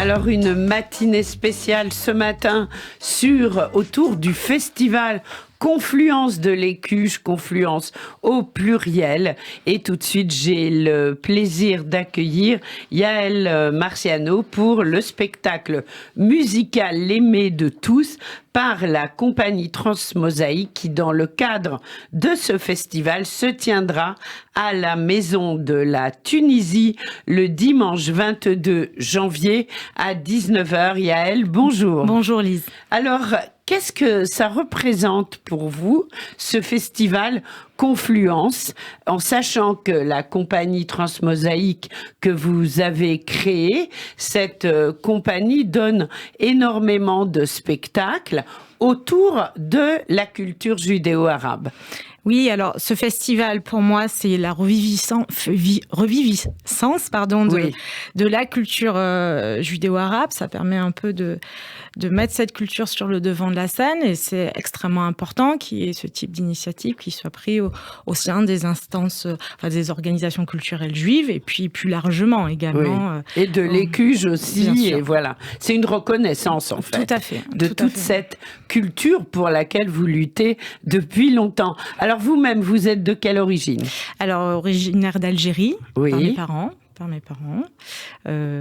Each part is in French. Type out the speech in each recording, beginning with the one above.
Alors une matinée spéciale ce matin autour du festival Confluence de l'Écuche, Confluence au pluriel. Et tout de suite, j'ai le plaisir d'accueillir Yaël Marciano pour le spectacle musical L'Aimé de tous par la compagnie Transmosaïque qui, dans le cadre de ce festival, se tiendra à la Maison de la Tunisie le dimanche 22 janvier à 19h. Yaël, bonjour. Bonjour Lise. Alors, qu'est-ce que ça représente pour vous, ce festival Confluence, en sachant que la compagnie Transmosaïque que vous avez créée, cette compagnie donne énormément de spectacles autour de la culture judéo-arabe? Oui, alors ce festival, pour moi, c'est la reviviscence de la culture judéo-arabe. Ça permet un peu de mettre cette culture sur le devant de la scène, et c'est extrêmement important qu'il y ait ce type d'initiative qui soit pris au sein des instances, des organisations culturelles juives, et puis plus largement également. Oui. Et de l'Écuche aussi, et voilà. C'est une reconnaissance, en fait. Tout à fait. De toute cette culture pour laquelle vous luttez depuis longtemps. Alors vous-même, vous êtes de quelle origine? Alors, originaire d'Algérie, oui. Par mes parents.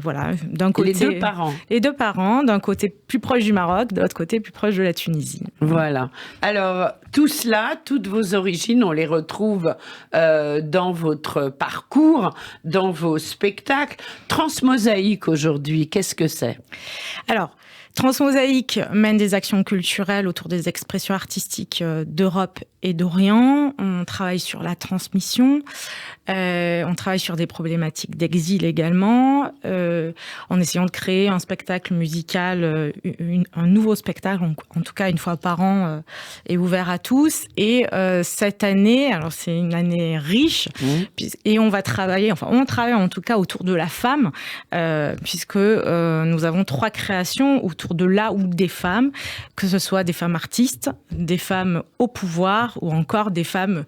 Voilà, d'un côté. Les deux parents. Les deux parents, d'un côté plus proche du Maroc, de l'autre côté plus proche de la Tunisie. Voilà. Alors, tout cela, toutes vos origines, on les retrouve dans votre parcours, dans vos spectacles. Transmosaïque aujourd'hui, qu'est-ce que c'est? Alors, Transmosaïque mène des actions culturelles autour des expressions artistiques d'Europe et d'Orient. On travaille sur la transmission, on travaille sur des problématiques d'exil également, en essayant de créer un spectacle musical, un nouveau spectacle, en tout cas une fois par an, est ouvert à tous. Et cette année, alors c'est une année riche, et on travaille en tout cas autour de la femme, puisque nous avons 3 créations autour de la ou des femmes, que ce soit des femmes artistes, des femmes au pouvoir ou encore des femmes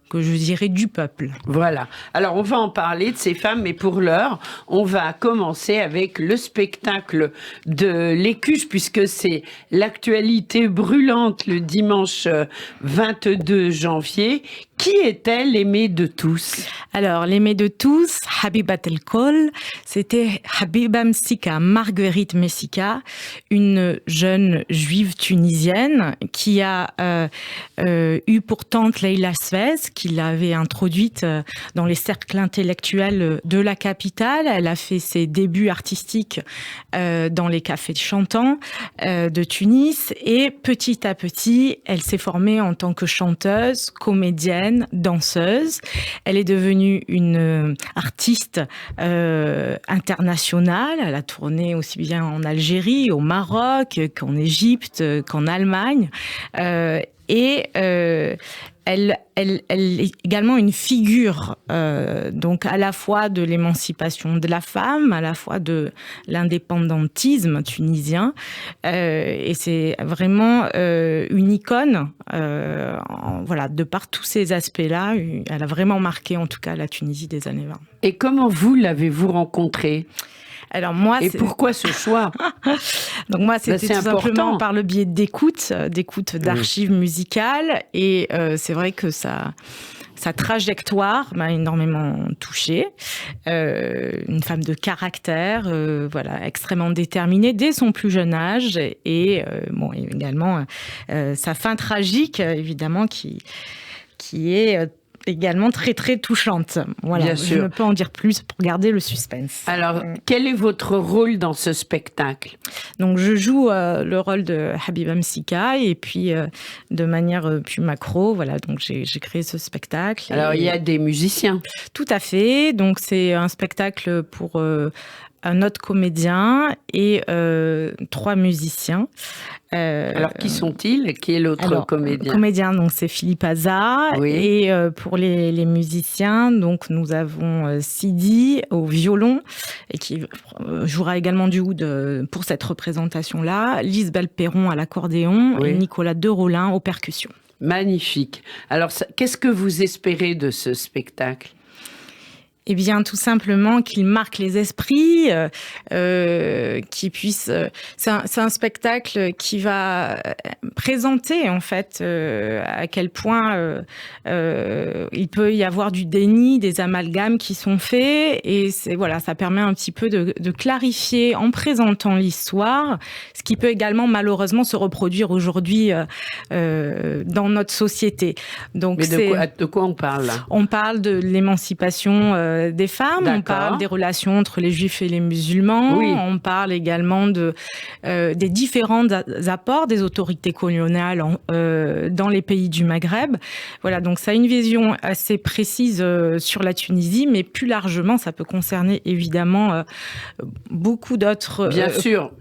que je dirais du peuple. Voilà. Alors, on va en parler de ces femmes, mais pour l'heure, on va commencer avec le spectacle de l'Écuche, puisque c'est l'actualité brûlante le dimanche 22 janvier. Qui était l'aimé de tous? Alors, l'aimé de tous, Habibat el-Kol, c'était Habiba Msika, Marguerite Messika, une jeune juive tunisienne qui a eu pour tante Leila Svez, qui l'avait introduite dans les cercles intellectuels de la capitale. Elle a fait ses débuts artistiques dans les cafés chantants de Tunis, et petit à petit, elle s'est formée en tant que chanteuse, comédienne, danseuse. Elle est devenue une artiste internationale. Elle a tourné aussi bien en Algérie, au Maroc, qu'en Égypte, qu'en Allemagne. Elle est également une figure, donc à la fois de l'émancipation de la femme, à la fois de l'indépendantisme tunisien, et c'est vraiment une icône, de par tous ces aspects-là. Elle a vraiment marqué en tout cas la Tunisie des années 20. Et comment vous l'avez-vous rencontrée? Alors moi, pourquoi ce choix? Donc moi, c'était tout simplement par le biais d'écoute d'archives musicales, et c'est vrai que sa trajectoire m'a énormément touchée. Une femme de caractère, extrêmement déterminée dès son plus jeune âge, et également sa fin tragique, évidemment, qui est également très très touchante. Voilà, bien sûr. Je ne peux en dire plus pour garder le suspense. Alors, quel est votre rôle dans ce spectacle? Donc, je joue le rôle de Habiba Msika, et puis de manière plus macro, donc j'ai créé ce spectacle. Alors, il y a des musiciens? Tout à fait. Donc, c'est un spectacle pour un autre comédien et 3 musiciens. Alors, qui sont-ils? Qui est l'autre comédien? Le comédien, donc, c'est Philippe Hazard. Oui. Et pour les musiciens, donc, nous avons Sidi au violon, et qui jouera également du oud pour cette représentation-là, Lisbeth Perron à l'accordéon, oui, et Nicolas Derolin aux percussions. Magnifique. Alors, qu'est-ce que vous espérez de ce spectacle? Eh bien, tout simplement qu'il marque les esprits, qu'il puisse. C'est un spectacle qui va présenter en fait à quel point il peut y avoir du déni, des amalgames qui sont faits, et ça permet un petit peu de clarifier en présentant l'histoire, ce qui peut également malheureusement se reproduire aujourd'hui dans notre société. Donc, mais de quoi on parle là ? On parle de l'émancipation des femmes, D'accord. On parle des relations entre les juifs et les musulmans, oui. On parle également des différents apports des autorités coloniales dans les pays du Maghreb. Voilà, donc ça a une vision assez précise sur la Tunisie, mais plus largement, ça peut concerner évidemment beaucoup d'autres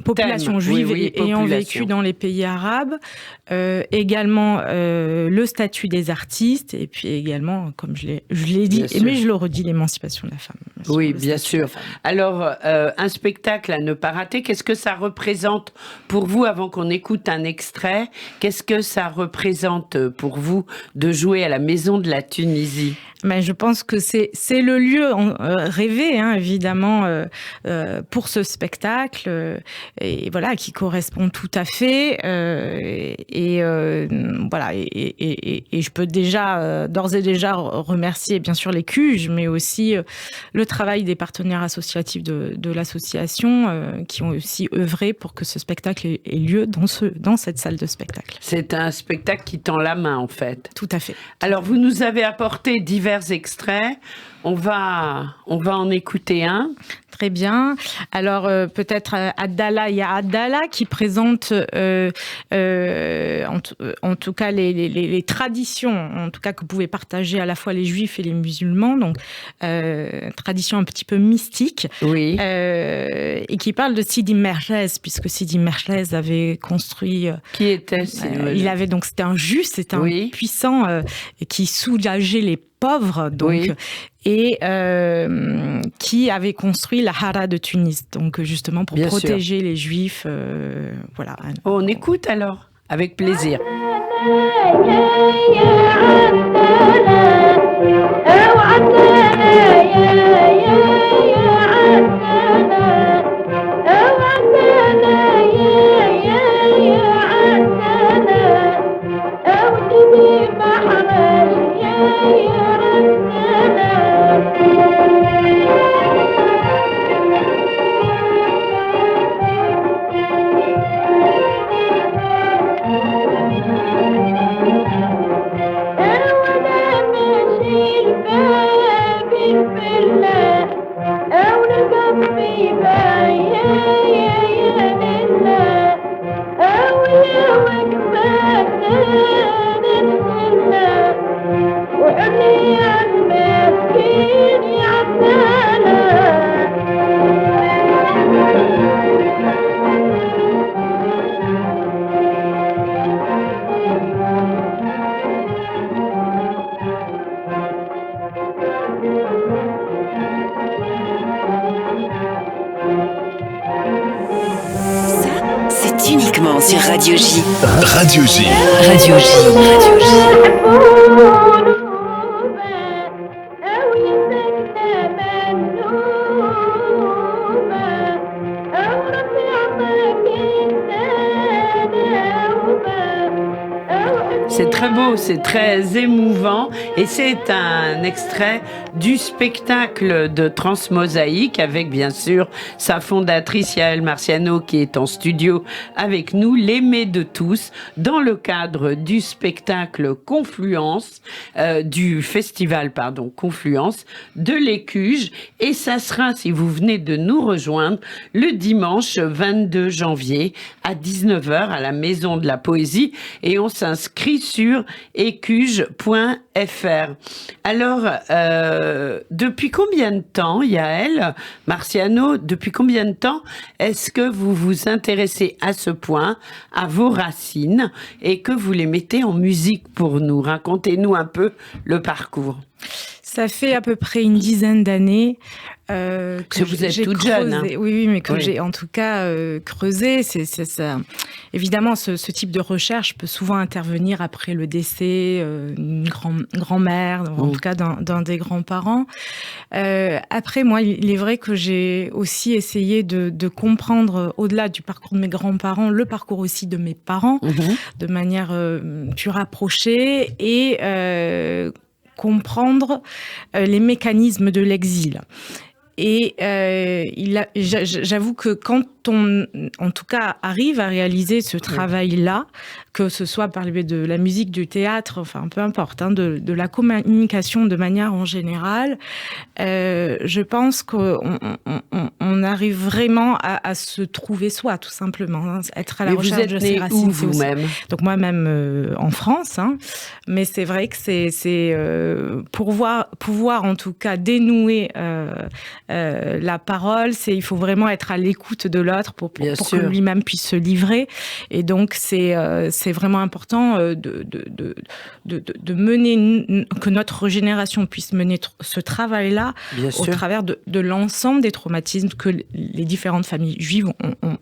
populations juives ayant vécu dans les pays arabes. Également le statut des artistes, et puis également, comme je l'ai dit, mais je le redis, l'émancipation de la femme. Oui, bien sûr. Alors, un spectacle à ne pas rater, qu'est-ce que ça représente pour vous, avant qu'on écoute un extrait, qu'est-ce que ça représente pour vous de jouer à la Maison de la Tunisie ? Mais je pense que c'est le lieu rêvé, évidemment, pour ce spectacle, et voilà, qui correspond tout à fait. Et je peux déjà, d'ores et déjà, remercier bien sûr les CUJ, mais aussi le travail des partenaires associatifs de l'association, qui ont aussi œuvré pour que ce spectacle ait lieu dans cette salle de spectacle. C'est un spectacle qui tend la main, en fait. Tout à fait. Alors, vous nous avez apporté divers extraits. On va en écouter un. Très bien. Alors, peut-être Abdallah, il y a Abdallah qui présente en tout cas les traditions, en tout cas que pouvaient partager à la fois les juifs et les musulmans, donc tradition un petit peu mystique. Oui. Et qui parle de Sidi Merlez, puisque Sidi Merlez avait construit... Qui était c'était un juste, c'était un puissant qui soulageait les pauvres, donc, et qui avait construit la Hara de Tunis, donc justement pour protéger les Juifs. Voilà. On écoute alors, avec plaisir. Uniquement sur Radio J. Radio J. Radio J. Radio J. C'est très beau, c'est très émouvant, et c'est un extrait du spectacle de Transmosaïque avec bien sûr sa fondatrice Yael Marciano qui est en studio avec nous, l'aimée de tous, dans le cadre du spectacle Confluence, du festival Confluence de l'Écuge, et ça sera, si vous venez de nous rejoindre, le dimanche 22 janvier à 19h à la Maison de la Poésie, et on s'inscrit sur écuge.fr. Alors, depuis combien de temps, Yael Marciano, depuis combien de temps est-ce que vous vous intéressez à ce point à vos racines et que vous les mettez en musique pour nous? Racontez-nous un peu le parcours. Ça fait à peu près une dizaine d'années que vous êtes j'ai toute creusé. jeune. Hein. Oui, mais que Oui. j'ai en tout cas creusé. C'est ça. Évidemment, ce type de recherche peut souvent intervenir après le décès d'une grand-mère, en tout cas d'un des grands-parents. Après, moi, il est vrai que j'ai aussi essayé de comprendre, au-delà du parcours de mes grands-parents, le parcours aussi de mes parents, de manière plus rapprochée et comprendre les mécanismes de l'exil. Et j'avoue que quand on, en tout cas, arrive à réaliser ce travail-là, que ce soit par le biais de la musique, du théâtre, enfin peu importe, hein, de la communication de manière en général, je pense qu'on arrive vraiment à se trouver soi, tout simplement, hein, être à la recherche de ses racines. Où vous-même? Donc moi-même en France, hein, mais c'est vrai que c'est pouvoir en tout cas dénouer la parole, il faut vraiment être à l'écoute de l'autre pour que lui-même puisse se livrer. Et donc c'est vraiment important de mener, que notre génération puisse mener ce travail-là au travers de l'ensemble des traumatismes que les différentes familles juives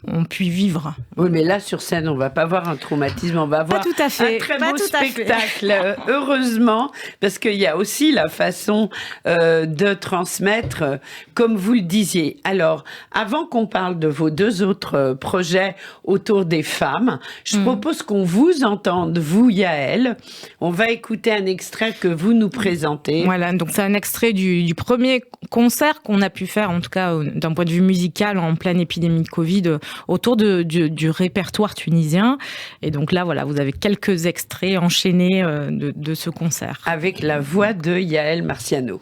ont pu vivre. Oui, mais là, sur scène, on va pas voir un traumatisme, on va voir un très beau spectacle, heureusement, parce qu'il y a aussi la façon de transmettre, comme vous le disiez. Alors, avant qu'on parle de vos deux autres projets autour des femmes, je propose qu'on vous entende, vous, Yaël. On va écouter un extrait que vous nous présentez. Voilà, donc c'est un extrait du premier concert qu'on a pu faire, en tout cas d'un point de vue musical, en pleine épidémie de Covid, autour du répertoire tunisien. Et donc là, voilà, vous avez quelques extraits enchaînés de ce concert. Avec la voix de Yaël Marciano.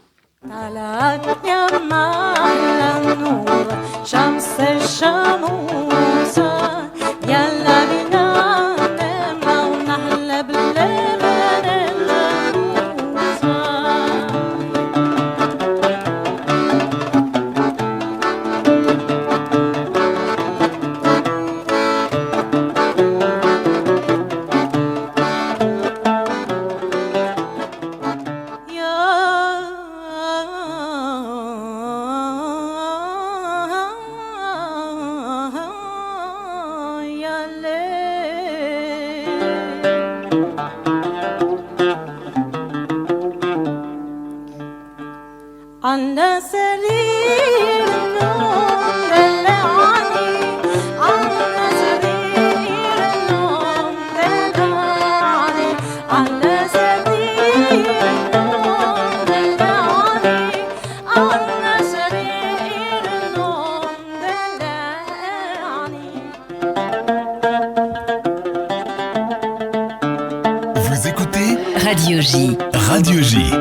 Vous écoutez Radio J. Radio J.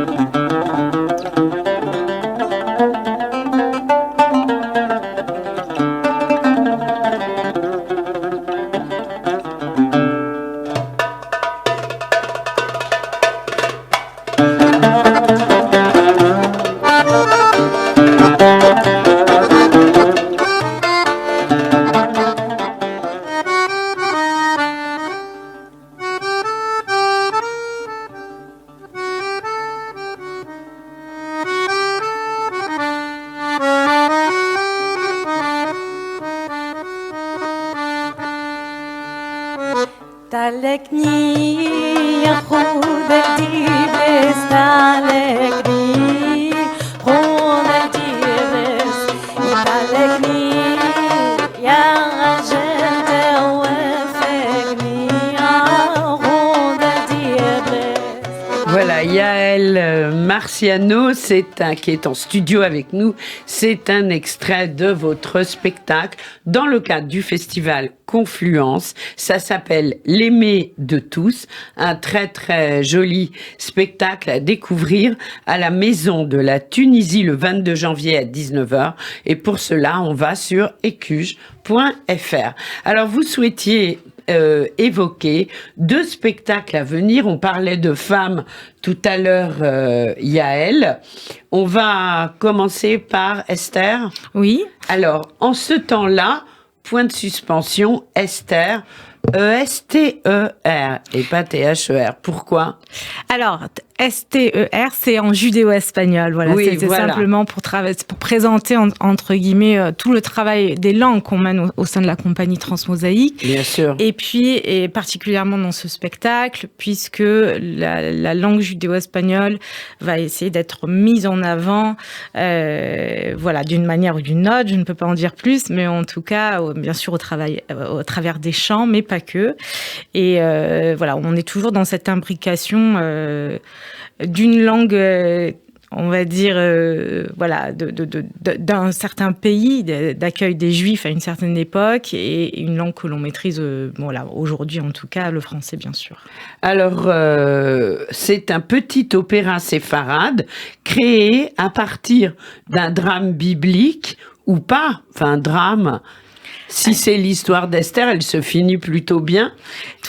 Voilà, Yaël Marciano, qui est en studio avec nous, c'est un extrait de votre spectacle dans le cadre du festival Confluence. Ça s'appelle L'Aimé de tous, un très très joli spectacle à découvrir à la Maison de la Tunisie le 22 janvier à 19h. Et pour cela, on va sur ecuge.fr. Alors, vous souhaitiez évoquer deux spectacles à venir. On parlait de femmes tout à l'heure, Yaël. On va commencer par Esther. Oui. Alors, en ce temps-là, point de suspension, Esther, E-S-T-E-R et pas T-H-E-R. Pourquoi ? Alors, STER, c'est en judéo-espagnol. Voilà, Oui, c'était voilà. simplement pour présenter, entre guillemets, tout le travail des langues qu'on mène au sein de la compagnie Transmosaïque. Bien sûr. Et puis, et particulièrement dans ce spectacle, puisque la langue judéo-espagnole va essayer d'être mise en avant, voilà, d'une manière ou d'une autre, je ne peux pas en dire plus, mais en tout cas, bien sûr, au travers des chants, mais pas que. Et voilà, on est toujours dans cette imbrication d'une langue, on va dire, voilà, d'un certain pays, d'accueil des Juifs à une certaine époque, et une langue que l'on maîtrise, voilà, aujourd'hui en tout cas, le français, bien sûr. Alors, c'est un petit opéra séfarade créé à partir d'un drame biblique ou pas, enfin un drame. Si c'est l'histoire d'Esther, elle se finit plutôt bien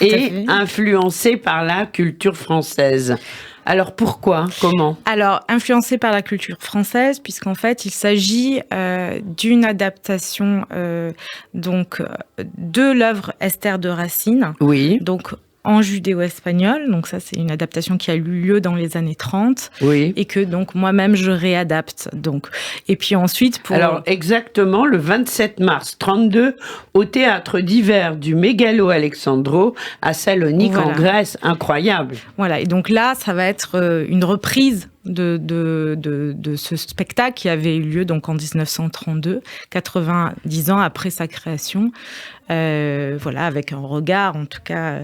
et influencée par la culture française. Alors pourquoi? Comment? Alors, influencé par la culture française, puisqu'en fait, il s'agit d'une adaptation donc de l'œuvre Esther de Racine. Oui. Donc en judéo-espagnol, donc ça c'est une adaptation qui a eu lieu dans les années 30, oui. Et que donc moi-même je réadapte. Donc. Et puis ensuite pour... Alors exactement le 27 mars 32 au théâtre d'hiver du Mégalo Alexandro à Salonique, voilà. En Grèce, incroyable. Voilà, et donc là ça va être une reprise de ce spectacle qui avait eu lieu donc en 1932, 90 ans après sa création. Voilà, avec un regard en tout cas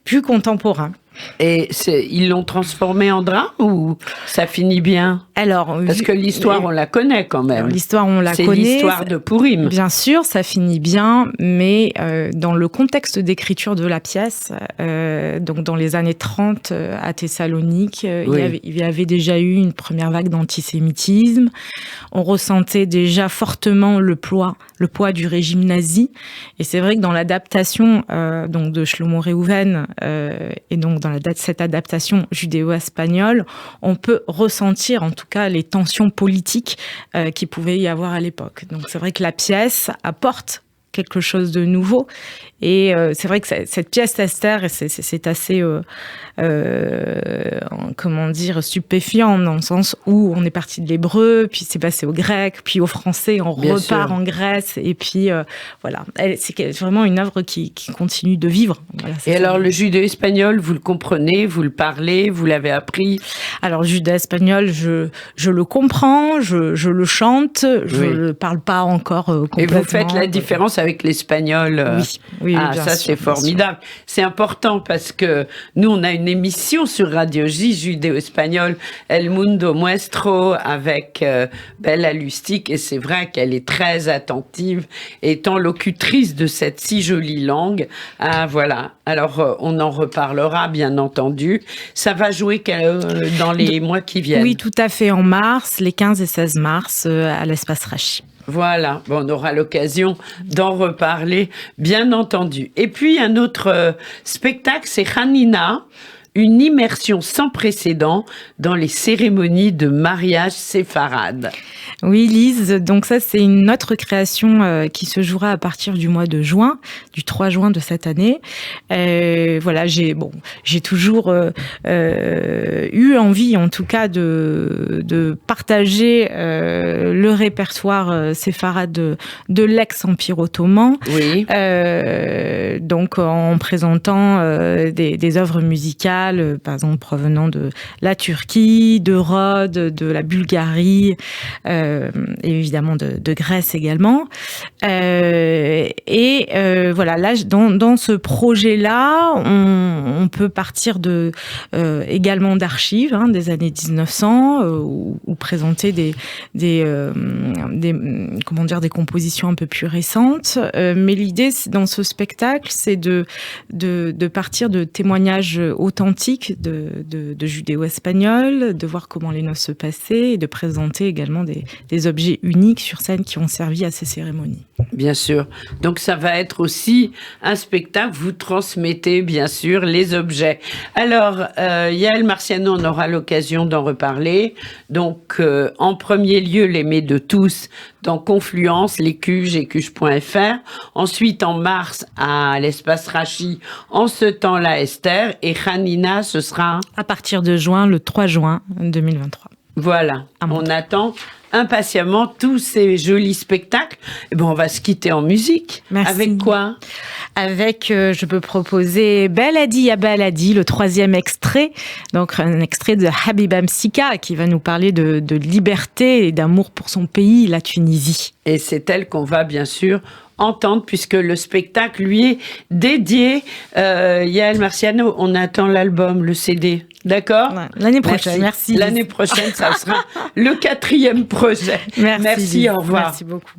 plus contemporain. Et ils l'ont transformé en drame ou ça finit bien? Alors, parce que l'histoire, on la connaît quand même. L'histoire, on la connaît. C'est l'histoire de Pourim. Bien sûr, ça finit bien, mais dans le contexte d'écriture de la pièce, donc dans les années 30 à Thessalonique, oui. il y avait déjà eu une première vague d'antisémitisme. On ressentait déjà fortement le poids du régime nazi. Et c'est vrai que dans l'adaptation donc de Shlomo Reuven et donc dans cette adaptation judéo-espagnole, on peut ressentir en tout cas les tensions politiques qui pouvaient y avoir à l'époque. Donc c'est vrai que la pièce apporte quelque chose de nouveau. Et c'est vrai que cette pièce Esther, c'est assez, comment dire, stupéfiant dans le sens où on est parti de l'hébreu, puis c'est passé au grec, puis au français, on Bien repart sûr. En Grèce, et puis voilà. C'est vraiment une œuvre qui continue de vivre. Voilà, et alors le judéo-espagnol, vous le comprenez, vous le parlez, vous l'avez appris? Alors le judéo-espagnol, je le comprends, je le chante, je le parle pas encore complètement. Et vous faites la différence avec l'espagnol? Oui, ah, ça c'est formidable. C'est important parce que nous, on a une émission sur Radio J, judéo-espagnol, El Mundo Muestro, avec Bella Lustig, et c'est vrai qu'elle est très attentive, étant locutrice de cette si jolie langue. Ah, voilà. Alors, on en reparlera, bien entendu. Ça va jouer dans les mois qui viennent. Oui, tout à fait, en mars, les 15 et 16 mars, à l'Espace Rachi. Voilà, bon, on aura l'occasion d'en reparler, bien entendu. Et puis, un autre spectacle, c'est Hanina, une immersion sans précédent dans les cérémonies de mariage séfarade. Oui, Lise, donc ça, c'est une autre création qui se jouera à partir du mois de juin, du 3 juin de cette année. Voilà, j'ai toujours eu envie, en tout cas, de partager le répertoire séfarade de l'ex-empire ottoman. Oui. Donc, en présentant des œuvres musicales, par exemple, provenant de la Turquie, de Rhodes, de la Bulgarie, et évidemment de Grèce également. Voilà, là, dans ce projet-là, on peut partir également d'archives des années 1900 ou présenter des compositions un peu plus récentes. Mais l'idée dans ce spectacle, c'est de partir de témoignages authentiques de judéo-espagnols, de voir comment les noces se passaient et de présenter également des objets uniques sur scène qui ont servi à ces cérémonies. Bien sûr. Donc ça va va être aussi un spectacle. Vous transmettez, bien sûr, les objets. Alors, Yael Marciano, on aura l'occasion d'en reparler. Donc, en premier lieu, l'aimer de tous dans Confluence, les Cuges et cuges.fr. Ensuite, en mars, à l'espace Rachi, en ce temps-là, Esther. Et Hanina, ce sera... À partir de juin, le 3 juin 2023. Voilà, on attend impatiemment tous ces jolis spectacles. Et ben, on va se quitter en musique. Merci. Avec quoi? Avec, je peux proposer Baladi ya Baladi, le 3e extrait. Donc, un extrait de Habiba Msika qui va nous parler de liberté et d'amour pour son pays, la Tunisie. Et c'est elle qu'on va bien sûr entendre puisque le spectacle lui est dédié. Yael Marciano, on attend l'album, le CD. D'accord? Ouais, l'année prochaine, merci. L'année prochaine, ça sera le 4e projet. Merci, au revoir. Merci beaucoup.